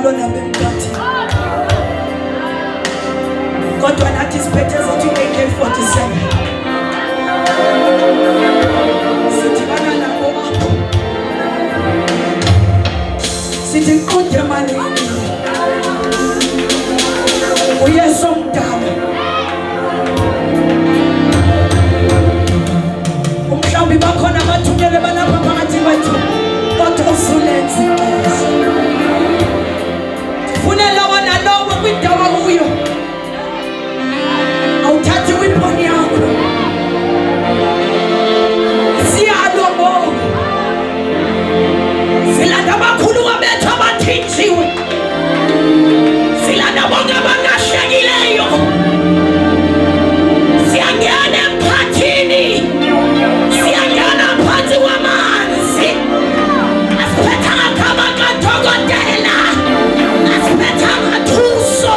lona bemkhathi kodwa nathi siphethe zethu AK47 sidibana nabo apho sithi nqonde emalini uyesu omdala umhlawumbi bakhona abathunyelwe balapha phakathi kwethu kodwa usulenzi funela wona lowo kwindawo kuyo awuthathi kwiponi yakho siyalo bo silanda abakhulu wabethu abathinjiwe silanda bonke abangashekileyo siyangena emkhathini siyangena phansi kwamanzi asiphetha ngakaba kadokotela asiphetha ngathuso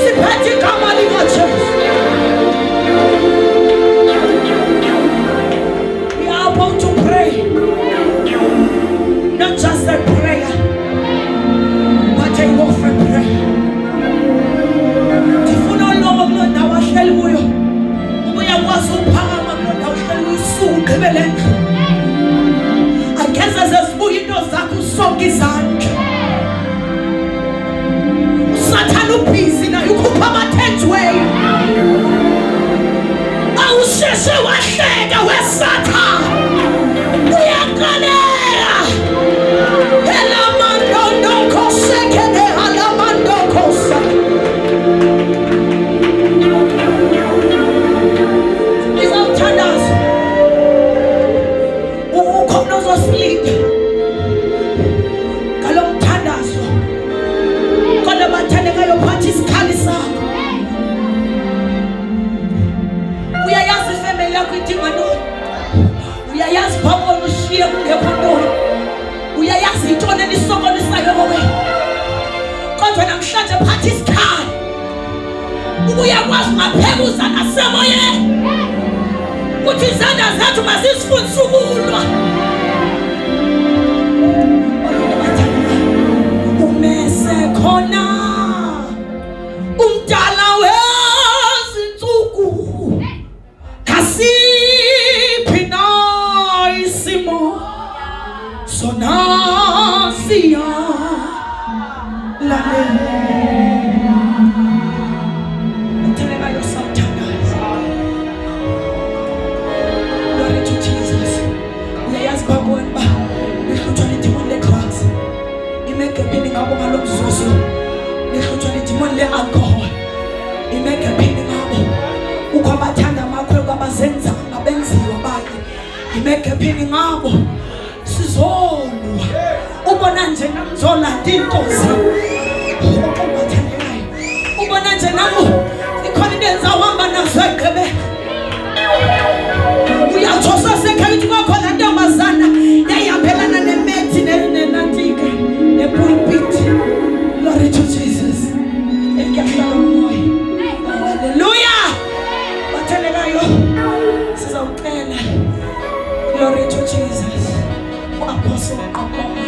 siphetha igama likaJesu. We are about to pray, not just a prayer but a warfare prayer. Ndifuna lowo kulona wahleli kuyo ubuyakwazi ukuphakama kulona wahleli kusuku gqibeleni ageza zezibuya into zakho usonke izandla usathana ubhizi naye ukhupha amathenjweyo awusheshe wahleka wesatha uyakaleka elamandondoko sekene alamandokosa izawuthandaza ukhona uzosilinda ngalo mthandazo kodwa bathandekayo phathi isikhali sakho uyayazi ifemeli yakho idinga ntoni uyayazi phamona ushiye kungekho ntoni uyayazi intoni enisokolisayo wena kodwa namhlanje phathi isikhali ubuyakwazi ungaphekuza nasemoyeni uthi izandla zethu mazisifundise ukulwa umese khona umdala wezinsuku kasiphi na isimo sona siya alcohol imeke phini ngabo ukwabathanda amakwe kwabazenza ngabenziwa bakhe imeke phini ngabo sizolwa ubona nje namzolanda inkosi ubathandekayo ubona nje nabo ikhona into enizawuhamba nazo egqebe uyathosa sekhayithi kwakhona ntombazana yayihambelana nemethi nenantike nepulpit. Glory to Jesus. Hallelujah. Bathandekayo sizawucela glory to Jesus. U-Apostle Qaqoma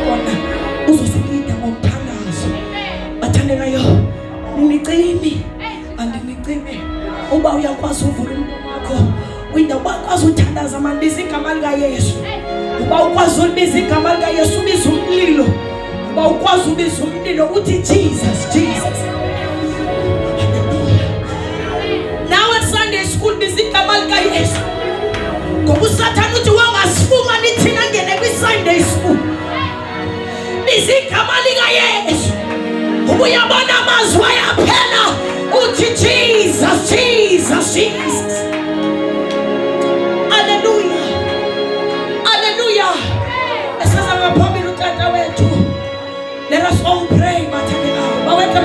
wona uzosilida ngomthandazo. Bathandekayo ninicimi andinicimi uba uyakwazi uvula umlomo wakho winda bakwazi uthandaza mandiza igama likaYesu uba ukwazi ulibiza igama likaYesu ubiza umlilo uba ukwazi ubiza umlilo uthi Jesus Jesus. School bizigama likaYesu ngoba uSathane uthi wangasifumani thina ngene kwi-Sunday school bizigama likaYesu ubuyabona amazwi ayaphela uthi Jesus Jesus Jesus. Hallelujah hallelujah. Esizama phambili utata wethu let us all pray bathandekayo bawethu